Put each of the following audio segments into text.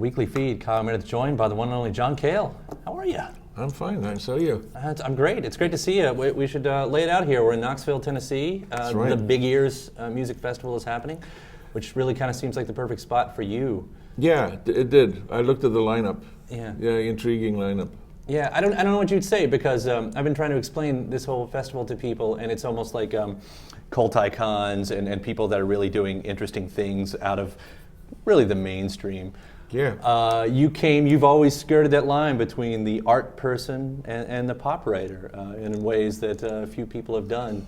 weekly feed. Kyle Meredith joined by the one and only John Cale. How are you? I'm fine, thanks. How are you? I'm great. It's great to see you. We should lay it out here. We're in Knoxville, Tennessee. That's right. The Big Ears Music Festival is happening, which really kind of seems like the perfect spot for you. Yeah, it did. I looked at the lineup. Yeah. Yeah, intriguing lineup. Yeah, I don't know what you'd say, because I've been trying to explain this whole festival to people, and it's almost like cult icons and people that are really doing interesting things out of really the mainstream. Yeah. You've always skirted that line between the art person and the pop writer in ways that few people have done.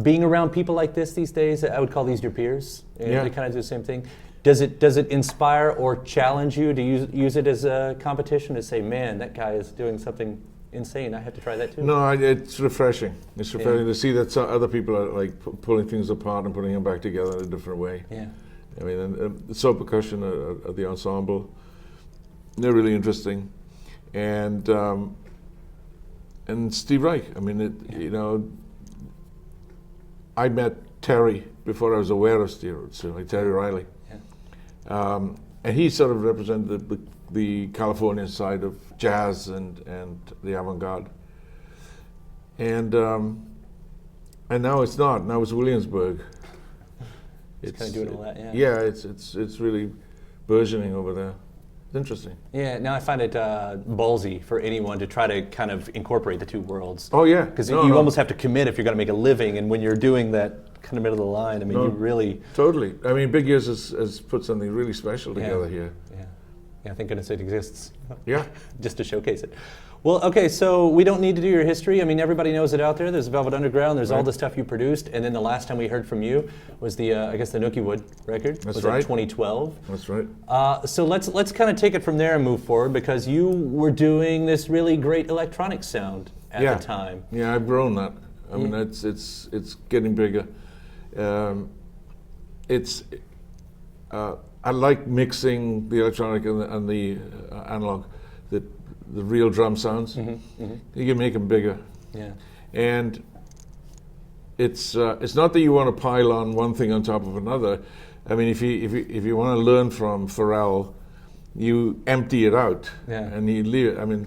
Being around people like this these days, I would call these your peers. Yeah. They kind of do the same thing. Does it inspire or challenge you to use it as a competition to say, man, that guy is doing something insane, I have to try that too? No, it's refreshing. It's refreshing to see that other people are like pulling things apart and putting them back together in a different way. Yeah. I mean, the soul percussion of the ensemble, they're really interesting, and Steve Reich. I mean, I met Terry before I was aware of Steve, like Terry Riley. And he sort of represented the California side of jazz and the avant-garde. And now it's not. Now it's Williamsburg. It's kind of doing all that, yeah. Yeah, it's really burgeoning over there. It's interesting. Yeah, now I find it ballsy for anyone to try to kind of incorporate the two worlds. Oh yeah. Because you almost have to commit if you're going to make a living, and when you're doing that kind of middle of the line, I mean, you really... Totally. I mean, Big Ears has put something really special together here. Yeah, thank goodness it exists. Yeah. Just to showcase it. Well, okay, so we don't need to do your history. I mean, everybody knows it out there. There's Velvet Underground. There's all the stuff you produced. And then the last time we heard from you was the, I guess, the Nookie Wood record. That's was right. Was 2012. That's right. So let's kind of take it from there and move forward, because you were doing this really great electronic sound at the time. Yeah, I've grown that. I mean, it's getting bigger. I like mixing the electronic and the analog, the real drum sounds. You can make them bigger. Yeah. And it's not that you want to pile on one thing on top of another. I mean, if you want to learn from Pharrell, you empty it out and you leave it. I mean,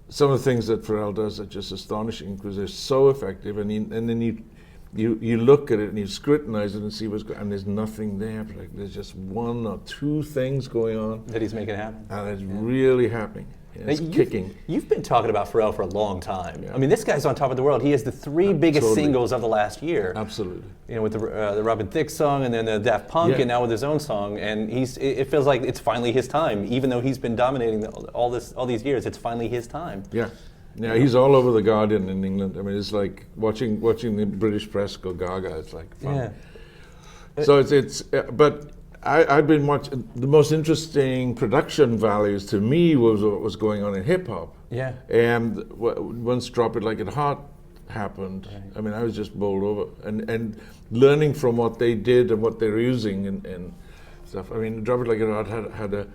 some of the things that Pharrell does are just astonishing because they're so effective, and then you look at it and you scrutinize it and see what's going on, and there's nothing there. Like, there's just one or two things going on. That he's making happen. And it's really happening. It's kicking. You've been talking about Pharrell for a long time. Yeah. I mean, this guy's on top of the world. He has the three biggest singles of the last year. Absolutely. You know, with the Robin Thicke song, and then the Daft Punk, and now with his own song. And it feels like it's finally his time. Even though he's been dominating all these years, it's finally his time. Yeah. Yeah, he's all over the Guardian in England. I mean, it's like watching the British press go gaga. It's like fun. Yeah. So but I've been watching. The most interesting production values to me was what was going on in hip hop. Yeah. And once Drop It Like It Hot happened, I mean, I was just bowled over. And learning from what they did and what they were using and stuff. I mean, Drop It Like It Hot had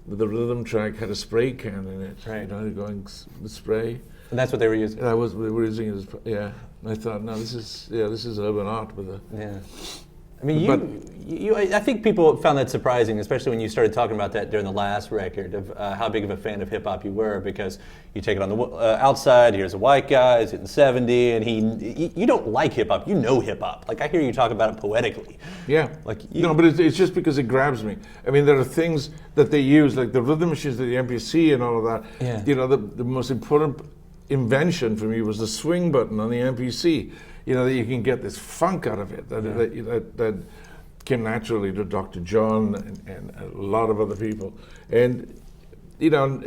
the rhythm track had a spray can in it. Right. You know, going with spray. And that's what they were using. They were using it as, And I thought, no, this is urban art with a. Yeah. I mean, I think people found that surprising, especially when you started talking about that during the last record, of how big of a fan of hip hop you were, because you take it on the outside. Here's a white guy, he's hitting 70, and you don't like hip hop. You know hip hop. Like, I hear you talk about it poetically. Yeah. No, but it's just because it grabs me. I mean, there are things that they use, like the rhythm machines, the MPC, and all of that. Yeah. You know, the most important invention for me was the swing button on the MPC. You know, that you can get this funk out of it that came naturally to Dr. John and a lot of other people. And you know,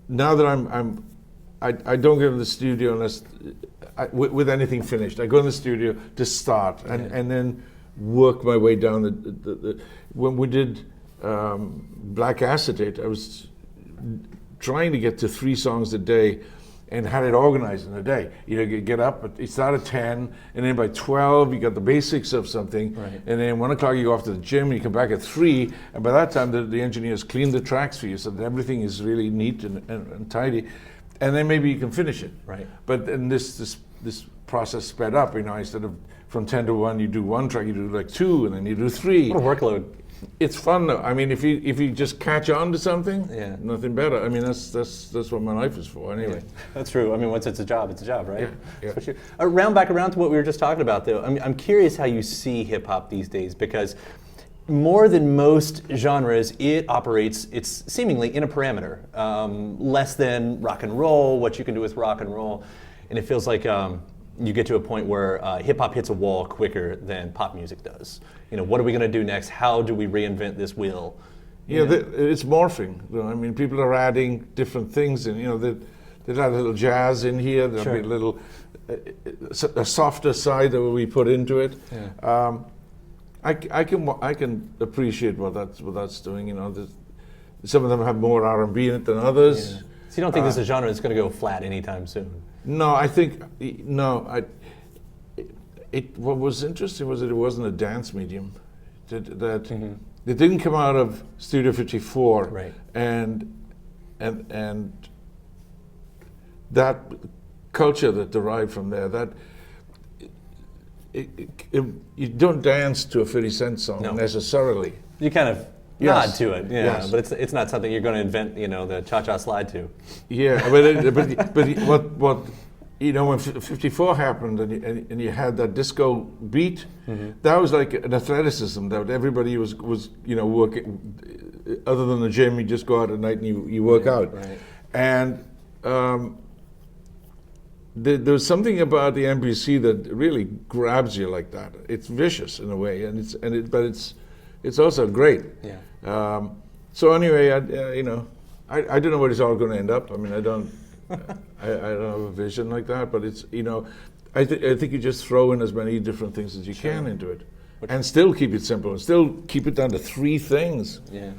now that I don't go to the studio unless with anything finished. I go in the studio to start and then work my way down the when we did Black Acetate, I was trying to get to 3 songs a day and had it organized in a day. You get up, you start at 10, and then by 12 you got the basics of something, and then 1 o'clock you go off to the gym, and you come back at 3, and by that time the engineers clean the tracks for you so that everything is really neat and tidy, and then maybe you can finish it. Right. But then this process sped up, you know, instead of from 10 to 1 you do 1 track, you do like 2, and then you do 3. What a workload. It's fun though. I mean, if you just catch on to something, Yeah. nothing better. I mean, that's what my life is for anyway. That's true. I mean, once it's a job, right? Yeah, yeah. Especially, back around to what we were just talking about, though. I'm curious how you see hip hop these days, because more than most genres, it operates, it's seemingly in a parameter, less than rock and roll, what you can do with rock and roll, and it feels like you get to a point where hip hop hits a wall quicker than pop music does. What are we going to do next? How do we reinvent this wheel? Yeah, it's morphing. I mean, people are adding different things, and there's a little jazz in here. There'll be a little a softer side that we put into it. Yeah. I can appreciate what that's doing. Some of them have more R&B in it than others. Yeah. So you don't think this is a genre that's going to go flat anytime soon? No, I think no. What was interesting was that it wasn't a dance medium. That it didn't come out of Studio 54, right? And that culture that derived from there. That you don't dance to a 50 Cent song necessarily. You kind of nod to it, but it's not something you're going to invent, the cha-cha slide to. Yeah, but what when 54 happened and you had that disco beat, that was like an athleticism that everybody was working. Other than the gym, you just go out at night and you work out. Right. And there was something about the NBC that really grabs you like that. It's vicious in a way, but it's also great. Yeah. So anyway, I don't know where it's all going to end up. I mean, I don't have a vision like that. But it's I think you just throw in as many different things as you can into it, and still keep it simple, and still keep it down to 3 things. Yeah.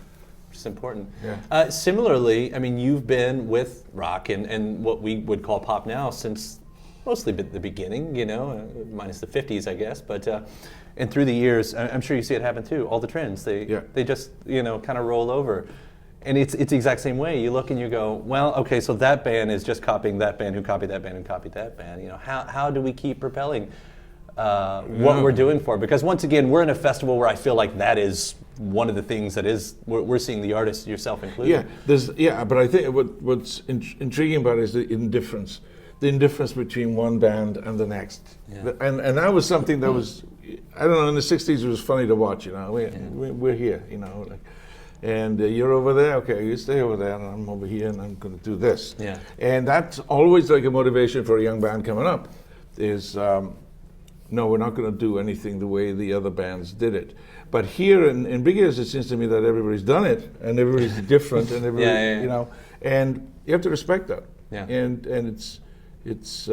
It's important. Yeah. Similarly, I mean, you've been with rock and what we would call pop now since mostly the beginning, minus the 50s, I guess. But and through the years, I'm sure you see it happen too. All the trends, they just kind of roll over, and it's the exact same way. You look and you go, well, okay, so that band is just copying that band who copied that band who copied that band. How do we keep propelling what we're doing for? Because once again, we're in a festival where I feel like that is one of the things that is we're seeing the artists, yourself included. But I think what's intriguing about it is the indifference between one band and the next. Yeah. And that was something that was, I don't know, in the 60s it was funny to watch. We're here, and you're over there. Okay, you stay over there, and I'm over here, and I'm going to do this. Yeah. And that's always like a motivation for a young band coming up. Is no, we're not going to do anything the way the other bands did it. But here in Big Ears, it seems to me that everybody's done it, and everybody's different, and everybody, and you have to respect that. Yeah. And it's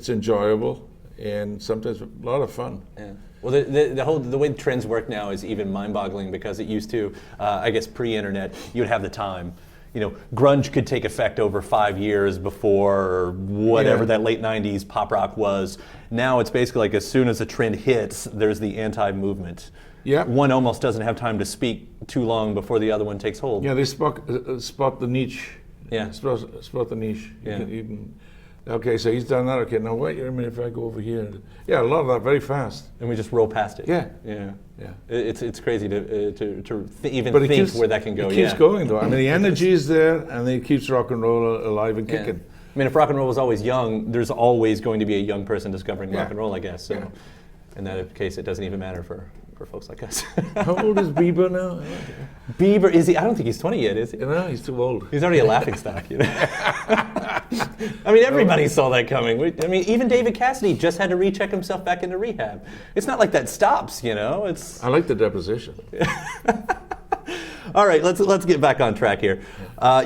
enjoyable, and sometimes a lot of fun. Yeah. Well, the way the trends work now is even mind-boggling, because it used to, I guess, pre-internet, you'd have the time. Grunge could take effect over 5 years before whatever that late 90s pop rock was. Now it's basically like as soon as a trend hits, there's the anti-movement. Yeah. One almost doesn't have time to speak too long before the other one takes hold. Yeah, they spot the niche. Yeah. Spot the niche. Yeah. You can, okay, so he's done that. Okay, now wait a minute if I go over here. Yeah, a lot of that very fast. And we just roll past it. Yeah. Yeah. Yeah. It's crazy to even But think where that can go. It keeps going though. I mean, the energy is there, and it keeps rock and roll alive and kicking. Yeah. I mean, if rock and roll was always young, there's always going to be a young person discovering rock and roll, I guess. So, in that case, it doesn't even matter for folks like us. How old is Bieber now? Bieber, is he? I don't think he's 20 yet, is he? No, he's too old. He's already a laughingstock. I mean, everybody saw that coming. I mean, even David Cassidy just had to recheck himself back into rehab. It's not like that stops, It's. I like the deposition. All right, let's get back on track here.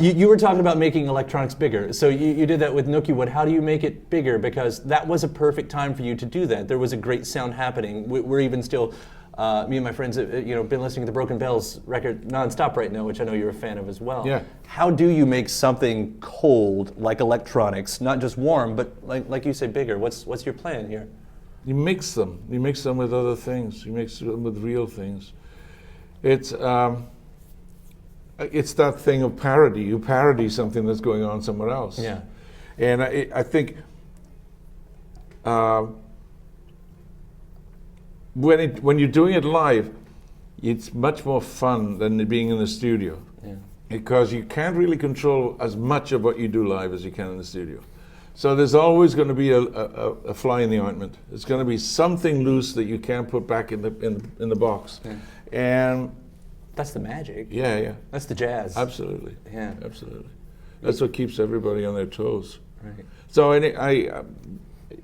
You were talking about making electronics bigger. So you did that with Nookie Wood. How do you make it bigger? Because that was a perfect time for you to do that. There was a great sound happening. We're even still, me and my friends have been listening to the Broken Bells record nonstop right now, which I know you're a fan of as well. Yeah. How do you make something cold like electronics, not just warm, but like you say, bigger? What's your plan here? You mix them. You mix them with other things. You mix them with real things. It's that thing of parody. You parody something that's going on somewhere else. Yeah. And I think when you're doing it live, it's much more fun than being in the studio. Yeah. Because you can't really control as much of what you do live as you can in the studio. So there's always going to be a fly in the ointment. It's going to be something loose that you can't put back in the box. Yeah. And that's the magic. Yeah. That's the jazz. Absolutely. Yeah. Absolutely. That's what keeps everybody on their toes. Right. So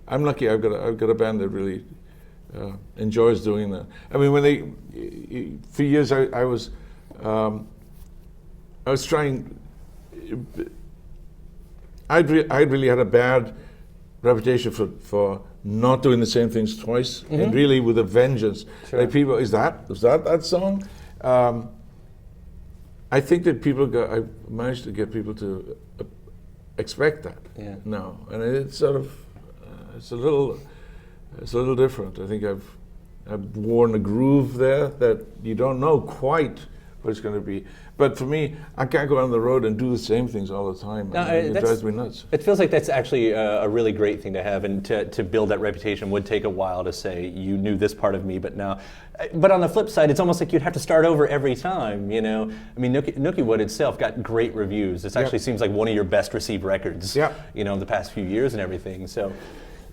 I'm lucky. I've got a band that really enjoys doing that. I mean, for years I was trying. I'd really had a bad reputation for not doing the same things twice, and really with a vengeance. Sure. Like people, was that song? I think that I managed to get people to expect that. Yeah. No, and it's sort of it's a little different. I think I've worn a groove there that you don't know quite what it's going to be. But for me, I can't go on the road and do the same things all the time. No, it drives me nuts. It feels like that's actually a really great thing to have, and to build that reputation would take a while to say, you knew this part of me, but now. But on the flip side, it's almost like you'd have to start over every time, you know? I mean, Nookie Wood itself got great reviews. It actually seems like one of your best received records, you know, in the past few years and everything. So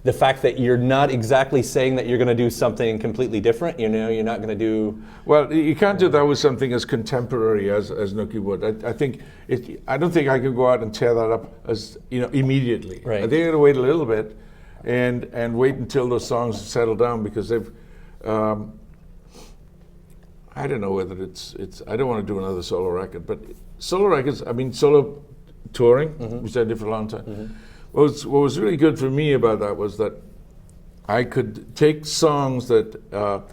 the fact that you're not exactly saying that you're going to do something completely different, you know, you're not going to do... Well, you can't do that with something as contemporary as Nookie Wood. I don't think I could go out and tear that up as, you know, immediately. Right. I think I got to wait a little bit and wait until those songs settle down, because they've... I don't know whether it's. I don't want to do another solo record, but solo records. I mean, solo touring, which I did for a long time. What was really good for me about that was that I could take songs that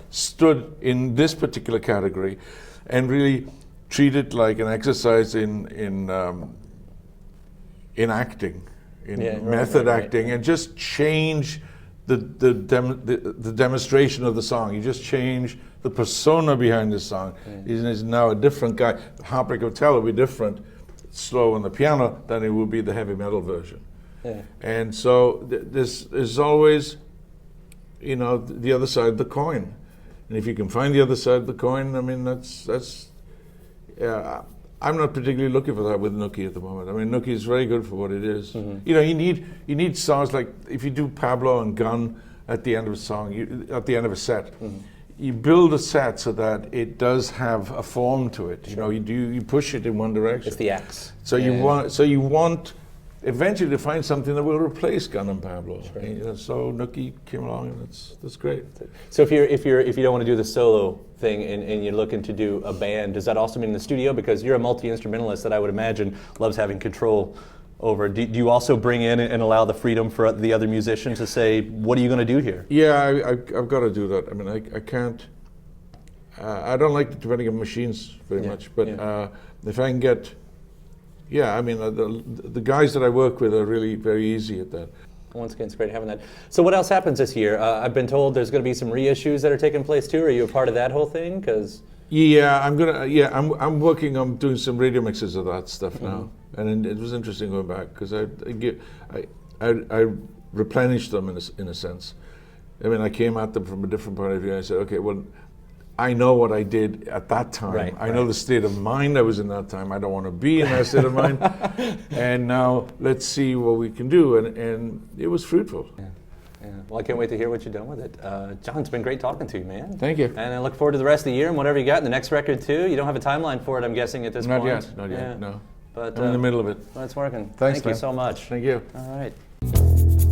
stood in this particular category, and really treat it like an exercise in acting, method acting, and just change the demonstration of the song. You just change the persona behind the song. He's now a different guy. Heartbreak Hotel will be different, slow on the piano, than it will be the heavy metal version. Yeah. And so there's always, you know, the other side of the coin. And if you can find the other side of the coin, I mean, that's. I'm not particularly looking for that with Nookie at the moment. I mean, Nookie is very good for what it is. You know, you need songs like, if you do Pablo and Gun at the end of a song, at the end of a set, you build a set so that it does have a form to it. You know, you push it in one direction. It's the X. So you want eventually to find something that will replace Gun and Pablo. Right. And, you know, so Nookie came along, and that's great. So if you don't want to do the solo thing and you're looking to do a band, does that also mean in the studio? Because you're a multi-instrumentalist that I would imagine loves having control over. Do you also bring in and allow the freedom for the other musicians to say, what are you going to do here? Yeah, I've got to do that. I mean, I can't. I don't like depending on machines very much, but if I can get. Yeah, I mean, the guys that I work with are really very easy at that. Once again, it's great having that. So what else happens this year? I've been told there's going to be some reissues that are taking place too. Are you a part of that whole thing? Because I'm working on doing some radio mixes of that stuff now, and it was interesting going back because I replenished them in a sense. I mean, I came at them from a different point of view. I said, okay, well, I know what I did at that time. I know the state of mind I was in that time. I don't want to be in that state of mind. And now let's see what we can do. And it was fruitful. Yeah. Well, I can't wait to hear what you've done with it. John, it's been great talking to you, man. Thank you. And I look forward to the rest of the year and whatever you got in the next record too. You don't have a timeline for it, I'm guessing, at this point. Not yet, no. But I'm in the middle of it. Well, it's working. Thanks, Thank you so much. Thank you. All right.